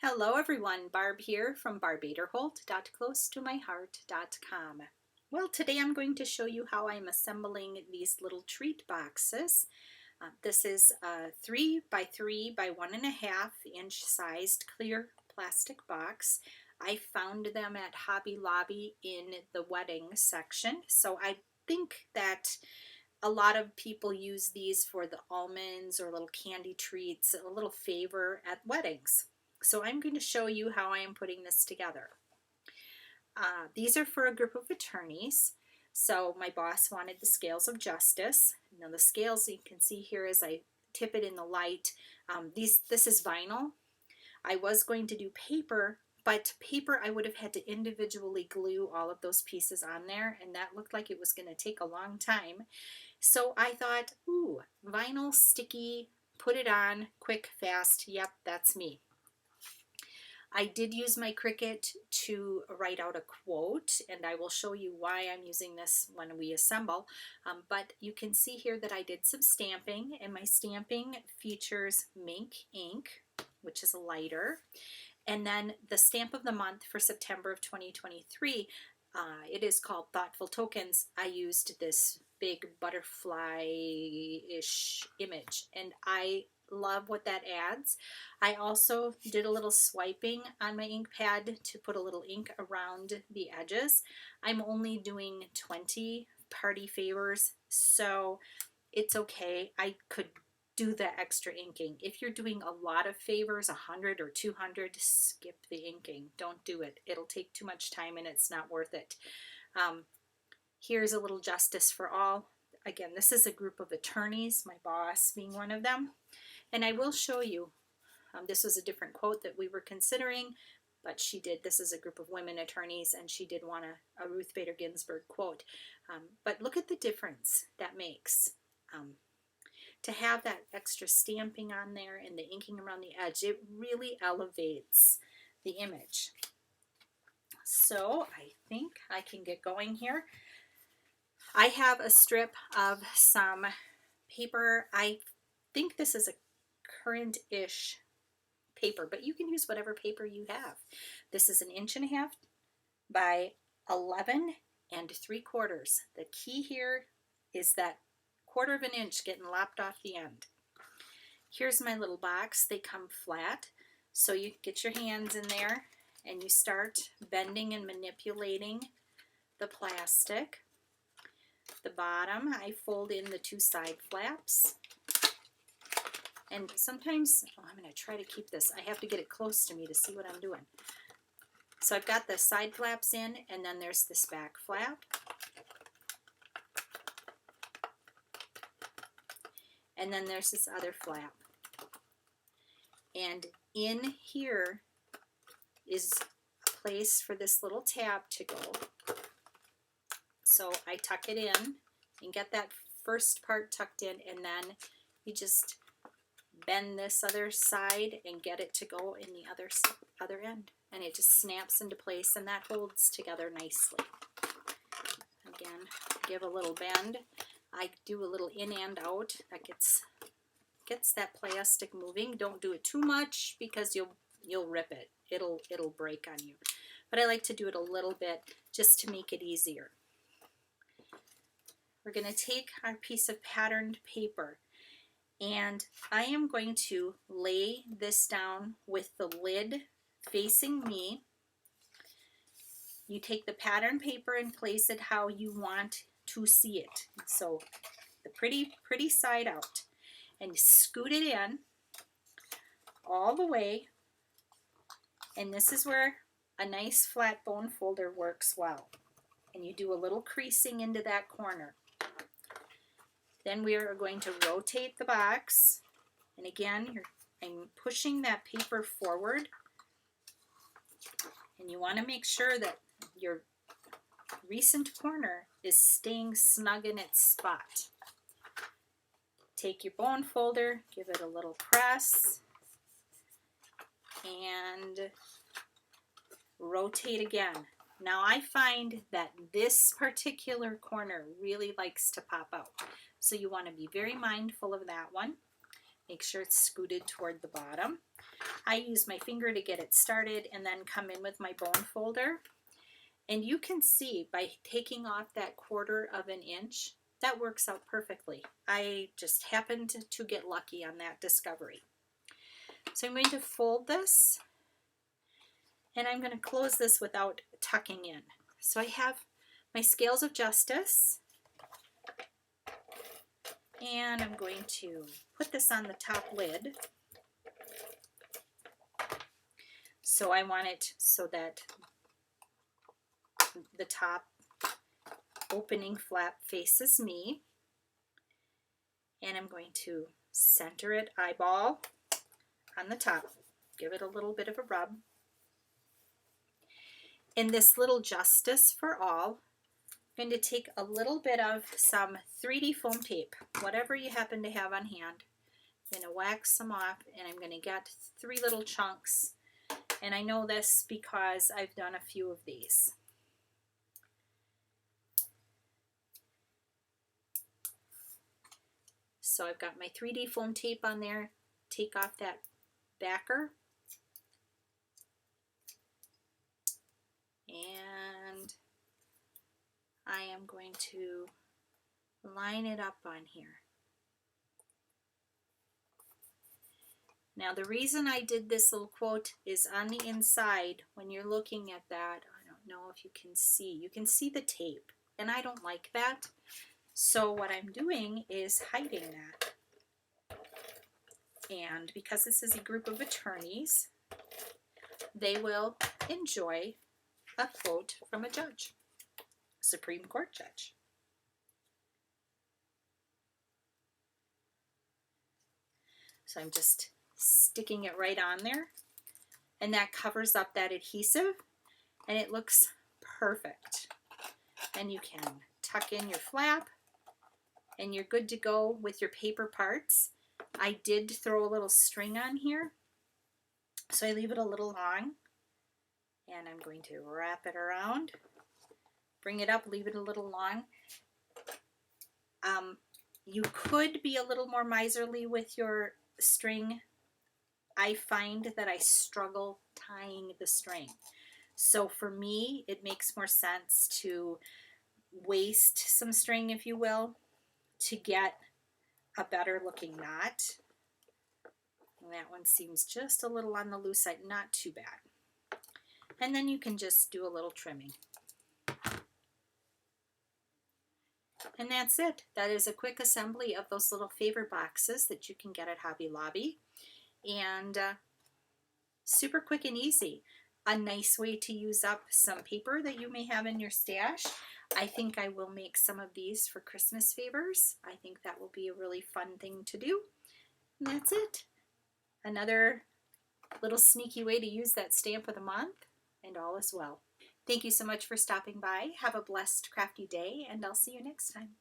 Hello everyone, Barb here from barbaderholt.closetomyheart.com. Well, today I'm going to show you how I'm assembling these little treat boxes. This is a 3 by 3 by 1.5 inch sized clear plastic box. I found them at Hobby Lobby in the wedding section, so I think that a lot of people use these for the almonds or little candy treats, a little favor at weddings. So I'm going to show you how I am putting this together. These are for a group of attorneys. So my boss wanted the scales of justice. Now the scales you can see here as I tip it in the light. This is vinyl. I was going to do paper, but paper I would have had to individually glue all of those pieces on there, and that looked like it was going to take a long time. So I thought, ooh, vinyl, sticky, put it on, quick, fast. Yep, that's me. I did use my Cricut to write out a quote, and I will show you why I'm using this when we assemble. But you can see here that I did some stamping, and my stamping features mink ink, which is a lighter. And then the stamp of the month for September of 2023, it is called Thoughtful Tokens. I used this big butterfly-ish image, and I love what that adds. I also did a little swiping on my ink pad to put a little ink around the edges. I'm only doing 20 party favors, so it's okay. I could do the extra inking. If you're doing a lot of favors, 100 or 200, skip the inking. Don't do it. It'll take too much time and it's not worth it. Here's a little justice for all. Again, this is a group of attorneys, my boss being one of them. And I will show you, this was a different quote that we were considering, but she did, this is a group of women attorneys, and she did want a Ruth Bader Ginsburg quote. But look at the difference that makes. To have that extra stamping on there and the inking around the edge, it really elevates the image. So I think I can get going here. I have a strip of some paper. I think this is a current-ish paper, but you can use whatever paper you have. This is 1.5 inches by 11 3/4. The key here is that 1/4 inch getting lopped off the end. Here's my little box. They come flat, so you get your hands in there and you start bending and manipulating the plastic. The bottom, I fold in the 2 side flaps. And sometimes, I'm going to try to keep this. I have to get it close to me to see what I'm doing. So I've got the side flaps in, and then there's this back flap. And then there's this other flap. And in here is a place for this little tab to go. So I tuck it in and get that first part tucked in, and then you just bend this other side and get it to go in the other end, and it just snaps into place, and that holds together nicely. Again, give a little bend. I do a little in and out. That gets that plastic moving. Don't do it too much because you'll rip it. It'll break on you. But I like to do it a little bit just to make it easier. We're going to take our piece of patterned paper, and I am going to lay this down with the lid facing me. You take the pattern paper and place it how you want to see it. So the pretty side out, and scoot it in all the way. And this is where a nice flat bone folder works well. And you do a little creasing into that corner. Then we are going to rotate the box, and again, I'm pushing that paper forward, and you want to make sure that your recent corner is staying snug in its spot. Take your bone folder, give it a little press, and rotate again. Now I find that this particular corner really likes to pop out. So you want to be very mindful of that one. Make sure it's scooted toward the bottom. I use my finger to get it started and then come in with my bone folder. And you can see by taking off that 1/4 of an inch, that works out perfectly. I just happened to get lucky on that discovery. So I'm going to fold this, and I'm going to close this without tucking in. So I have my scales of justice, and I'm going to put this on the top lid. So I want it so that the top opening flap faces me, and I'm going to center it eyeball on the top. Give it a little bit of a rub. In this little Justice for All, I'm going to take a little bit of some 3D foam tape, whatever you happen to have on hand. I'm going to wax some off, and I'm going to get 3 little chunks. And I know this because I've done a few of these. So I've got my 3D foam tape on there. Take off that backer. And I am going to line it up on here. Now the reason I did this little quote is on the inside. When you're looking at that, I don't know if you can see the tape, and I don't like that. So what I'm doing is hiding that. And because this is a group of attorneys, they will enjoy a quote from a judge, Supreme Court judge. So I'm just sticking it right on there, and that covers up that adhesive, and it looks perfect. And you can tuck in your flap, and you're good to go with your paper parts. I did throw a little string on here, so I leave it a little long, and I'm going to wrap it around, bring it up, leave it a little long. You could be a little more miserly with your string. I find that I struggle tying the string. So for me, it makes more sense to waste some string, if you will, to get a better looking knot. And that one seems just a little on the loose side, not too bad. And then you can just do a little trimming. And that's it. That is a quick assembly of those little favor boxes that you can get at Hobby Lobby. And super quick and easy. A nice way to use up some paper that you may have in your stash. I think I will make some of these for Christmas favors. I think that will be a really fun thing to do. And that's it. Another little sneaky way to use that stamp of the month, and all is well. Thank you so much for stopping by. Have a blessed, crafty day, and I'll see you next time.